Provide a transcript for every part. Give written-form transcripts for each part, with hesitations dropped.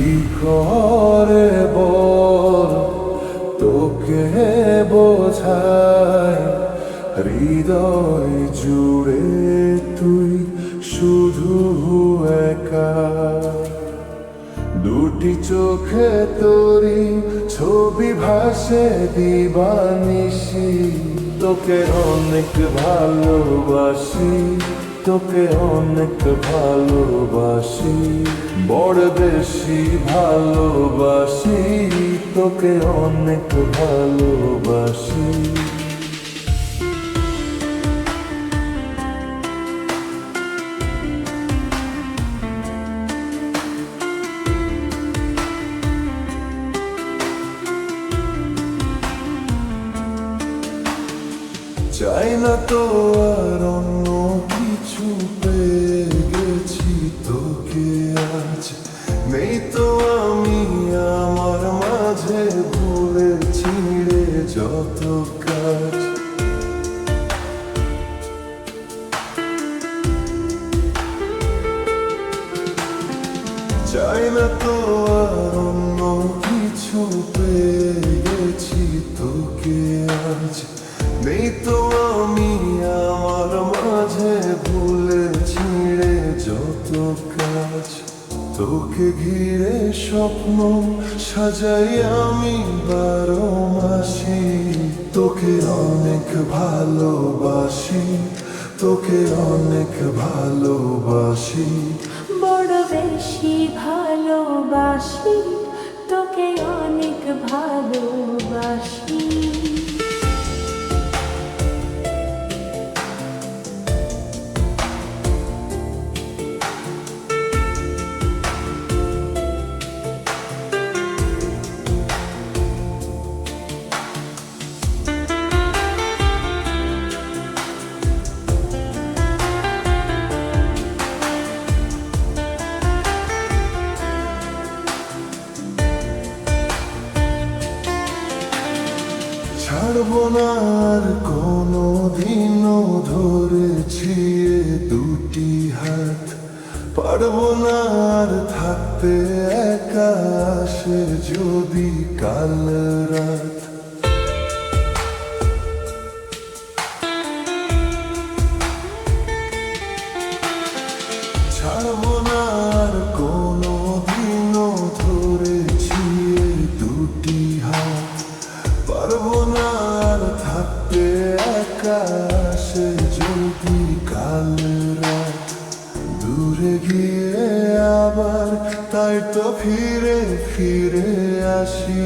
কি করে বল তোকে বোঝাই, হৃদয় জুড়ে তুই শুধু একা। দুটি চোখে তোরি ছবি ভাসে দিবানিশি, তোকে অনেক ভালোবাসি, তোকে অনেক ভালোবাসি, বড় বেশি ভালোবাসি, তোকে অনেক ভালোবাসি। চাই না তো আর অন্য কিছু, পেয়ে গেছি তোকে আজ। নেই তো আমি আমার মাঝে ভুলে ছিঁড়ে যত কাজ। চাই না তো আর অন্য কিছু, পেয়ে গেছি তোকে আজ। নেই তো আমি আমার মাঝে ভুলে ছিঁড়ে যত কাজ। তোকে ঘিরে স্বপ্ন সাজাই আমি 12 মাসি, তোকে অনেক ভালোবাসি, তোকে অনেক ভালোবাসি, বড় বেশি ভালোবাসি, তোকে অনেক ভালোবাসি। ছাড়বো না আর কোনো দিনও ধরেছি এ দুটি হাত। পারবো না আর থাকতে একা, আসে যদি কাল রাত। ছাড়বো না আর কোনো দিনও ধরেছি এ দুটি হাত। পারবো না আর থাকতে একা, আসে যদি কাল রাত। দূরে গিয়ে আবার তাই তো ফিরে ফিরে আসি,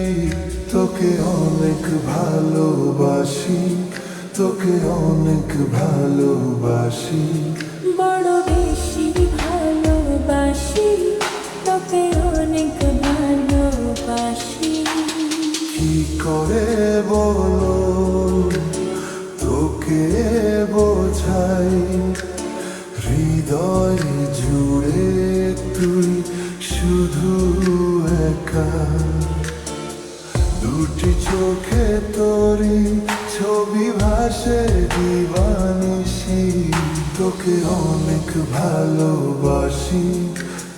তোকে অনেক ভালোবাসি, তোকে অনেক ভালোবাসি, বড় বেশি ভালোবাসি, তোকে অনেক ভালোবাসি। কি করে বলো তোকে বোঝাই, হৃদয় জুড়ে তুই শুধু একা। দুটি চোখে তোরি ছবি ভাসে দিবানিশি, তোকে অনেক ভালোবাসি,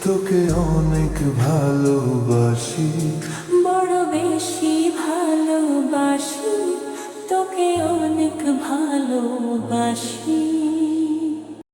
তোকে অনেক ভালোবাসি, বড় বেশি ভালোবাসি, তোকে অনেক ভালোবাসি।